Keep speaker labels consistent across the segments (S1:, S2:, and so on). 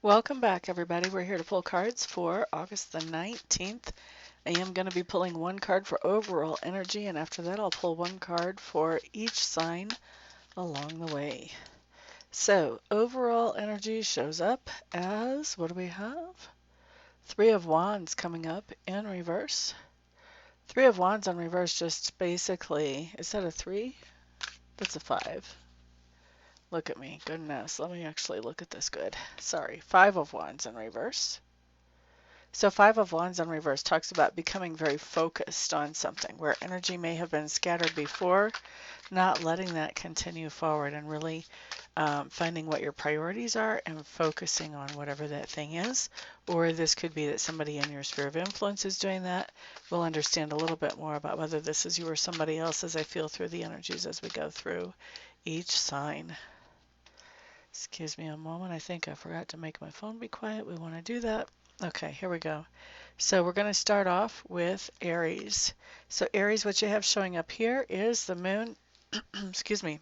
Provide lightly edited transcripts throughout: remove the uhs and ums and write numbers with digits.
S1: Welcome back, everybody. We're here to pull cards for August the 19th. I am going to be pulling one card for overall energy, and after that, I'll pull one card for each sign along the way. So, overall energy shows up as what do we have? Three of Wands coming up in reverse. Three of Wands on reverse just basically, is that a three? That's a five. Look at me. Goodness. Let me actually look at this good. Sorry. Five of Wands in reverse. So Five of Wands in reverse talks about becoming very focused on something where energy may have been scattered before, not letting that continue forward and really finding what your priorities are and focusing on whatever that thing is. Or this could be that somebody in your sphere of influence is doing that. We'll understand a little bit more about whether this is you or somebody else as I feel through the energies as we go through each sign. Excuse me a moment. I think I forgot to make my phone be quiet. We want to do that. Okay, here we go. So we're going to start off with Aries. So Aries, what you have showing up here is the moon. Excuse me.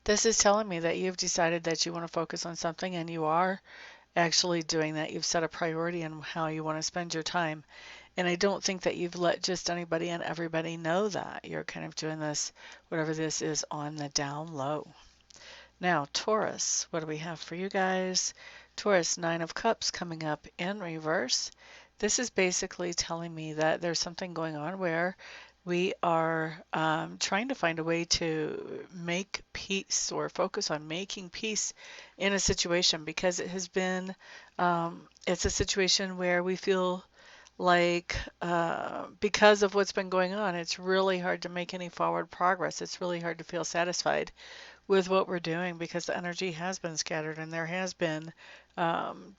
S1: This is telling me that you've decided that you want to focus on something and you are actually doing that. You've set a priority on how you want to spend your time. And I don't think that you've let just anybody and everybody know that. You're kind of doing this, whatever this is, on the down low. Now, Taurus, what do we have for you guys? Taurus, Nine of Cups coming up in reverse. This is basically telling me that there's something going on where we are trying to find a way to make peace or focus on making peace in a situation because it has been, it's a situation where we feel like because of what's been going on, it's really hard to make any forward progress. It's really hard to feel satisfied with what we're doing because the energy has been scattered and there has been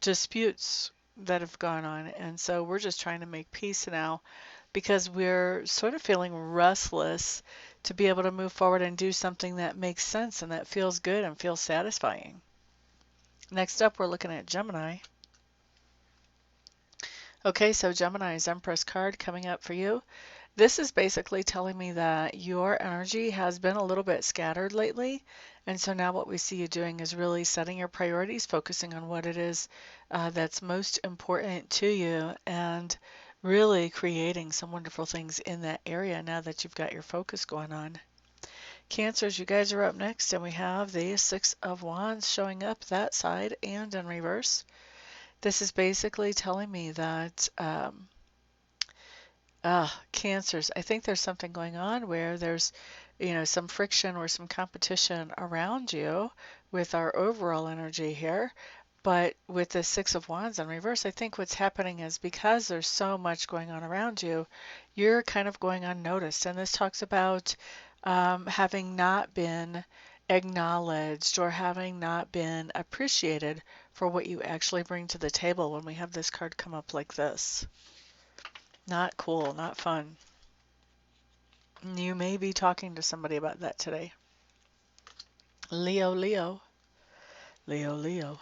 S1: disputes that have gone on. And so we're just trying to make peace now because we're sort of feeling restless to be able to move forward and do something that makes sense and that feels good and feels satisfying. Next up, we're looking at Gemini. Okay, so Gemini's Empress card coming up for you. This is basically telling me that your energy has been a little bit scattered lately. And so now what we see you doing is really setting your priorities, focusing on what it is that's most important to you, and really creating some wonderful things in that area now that you've got your focus going on. Cancers, you guys are up next, and we have the Six of Wands showing up that side and in reverse. This is basically telling me that cancers. I think there's something going on where there's, some friction or some competition around you with our overall energy here. But with the Six of Wands in reverse, I think what's happening is because there's so much going on around you, you're kind of going unnoticed. And this talks about having not been acknowledged or having not been appreciated for what you actually bring to the table when we have this card come up like this. Not cool, not fun. You may be talking to somebody about that today. Leo, Leo, Leo, Leo.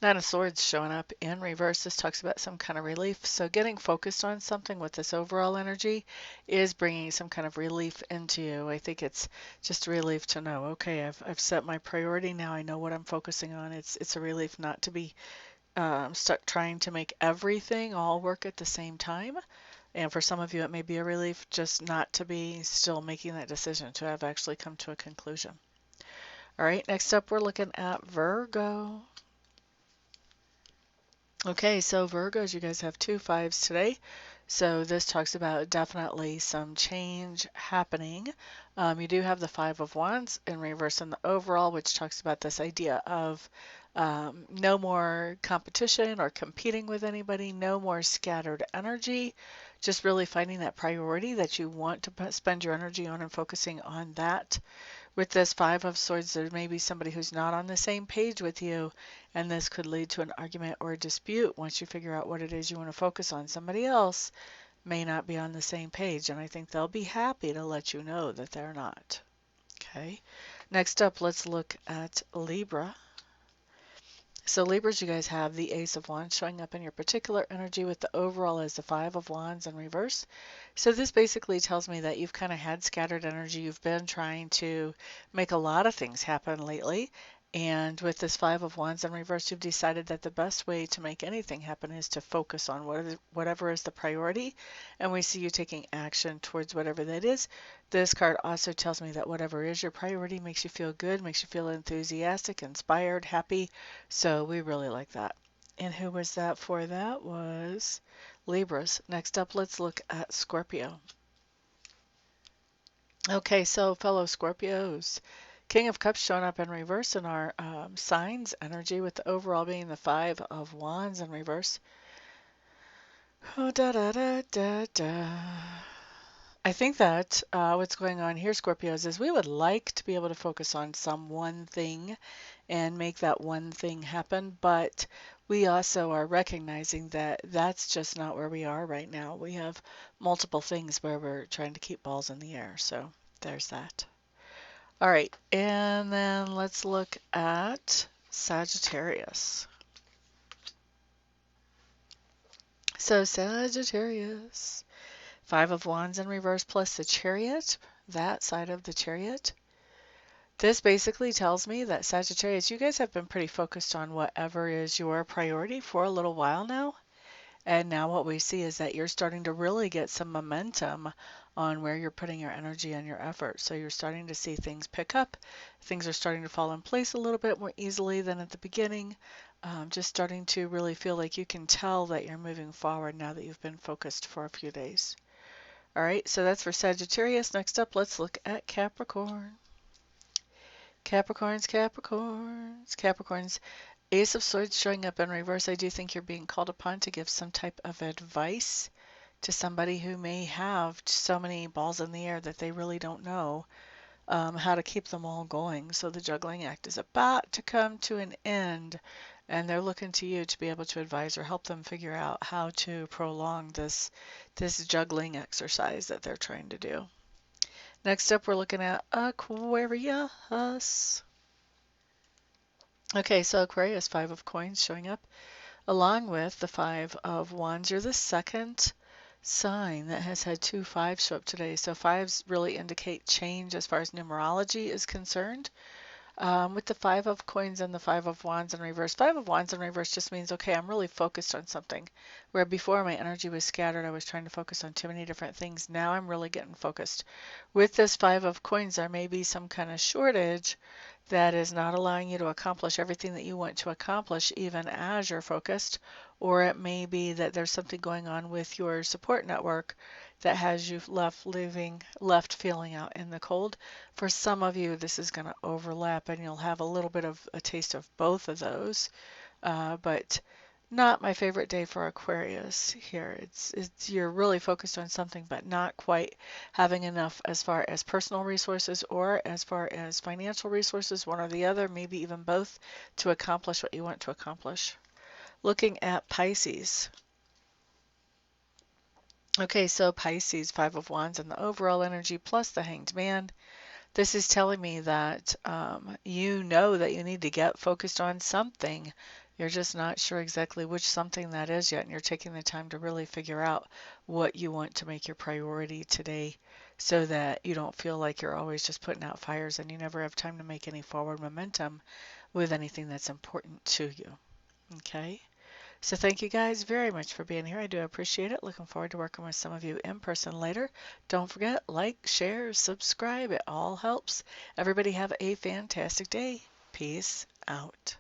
S1: Nine of Swords showing up in reverse. This talks about some kind of relief. So getting focused on something with this overall energy is bringing some kind of relief into you. I think it's just a relief to know, okay, I've set my priority now. I know what I'm focusing on. It's a relief not to be stuck trying to make everything all work at the same time. And for some of you, it may be a relief just not to be still making that decision, to have actually come to a conclusion. All right, next up, we're looking at Virgo. Okay, so Virgos, you guys have two fives today. So this talks about definitely some change happening. You do have the Five of Wands in reverse in the overall, which talks about this idea of no more competition or competing with anybody, no more scattered energy, just really finding that priority that you want to spend your energy on and focusing on that. With this Five of Swords, there may be somebody who's not on the same page with you, and this could lead to an argument or a dispute once you figure out what it is you want to focus on. Somebody else may not be on the same page, and I think they'll be happy to let you know that they're not. Okay, next up, let's look at Libra. So Libras, you guys have the Ace of Wands showing up in your particular energy with the overall as the Five of Wands in reverse. So this basically tells me that you've kind of had scattered energy. You've been trying to make a lot of things happen lately, And with this Five of Wands in reverse, you've decided that the best way to make anything happen is to focus on whatever is the priority. And we see you taking action towards whatever that is. This card also tells me that whatever is your priority makes you feel good, makes you feel enthusiastic, inspired, happy. So we really like that. And who was that for? That was Libras. Next up, let's look at Scorpio. Okay, so fellow Scorpios, King of Cups showing up in reverse in our signs energy, with the overall being the Five of Wands in reverse. Oh, da da da da da. I think that what's going on here, Scorpios, is we would like to be able to focus on some one thing and make that one thing happen, but we also are recognizing that that's just not where we are right now. We have multiple things where we're trying to keep balls in the air, so there's that. All right, and then let's look at Sagittarius. So Sagittarius, Five of Wands in reverse plus the Chariot, that side of the Chariot. This basically tells me that Sagittarius, you guys have been pretty focused on whatever is your priority for a little while now. And now what we see is that you're starting to really get some momentum on where you're putting your energy and your effort. So you're starting to see things pick up. Things are starting to fall in place a little bit more easily than at the beginning. Just starting to really feel like you can tell that you're moving forward now that you've been focused for a few days. All right, so that's for Sagittarius. Next up, let's look at Capricorn. Capricorns. Ace of Swords showing up in reverse. I do think you're being called upon to give some type of advice to somebody who may have so many balls in the air that they really don't know how to keep them all going. So the juggling act is about to come to an end, and they're looking to you to be able to advise or help them figure out how to prolong this juggling exercise that they're trying to do. Next up, we're looking at Aquarius. Okay, so Aquarius, Five of Coins showing up along with the Five of Wands. You're the second sign that has had two fives show up today. So fives really indicate change as far as numerology is concerned. With the Five of Coins and the Five of Wands in reverse. Five of Wands in reverse just means, okay, I'm really focused on something. Where before my energy was scattered, I was trying to focus on too many different things. Now I'm really getting focused. With this Five of Coins, there may be some kind of shortage that is not allowing you to accomplish everything that you want to accomplish, even as you're focused. Or it may be that there's something going on with your support network that has you left feeling out in the cold. For some of you, this is going to overlap, and you'll have a little bit of a taste of both of those. But not my favorite day for Aquarius here. It's you're really focused on something, but not quite having enough as far as personal resources or as far as financial resources, one or the other, maybe even both, to accomplish what you want to accomplish. Looking at Pisces. Okay, so Pisces, Five of Wands, and the overall energy plus the Hanged Man. This is telling me that you know that you need to get focused on something. You're just not sure exactly which something that is yet, and you're taking the time to really figure out what you want to make your priority today so that you don't feel like you're always just putting out fires and you never have time to make any forward momentum with anything that's important to you. Okay? So thank you guys very much for being here. I do appreciate it. Looking forward to working with some of you in person later. Don't forget, like, share, subscribe. It all helps. Everybody have a fantastic day. Peace out.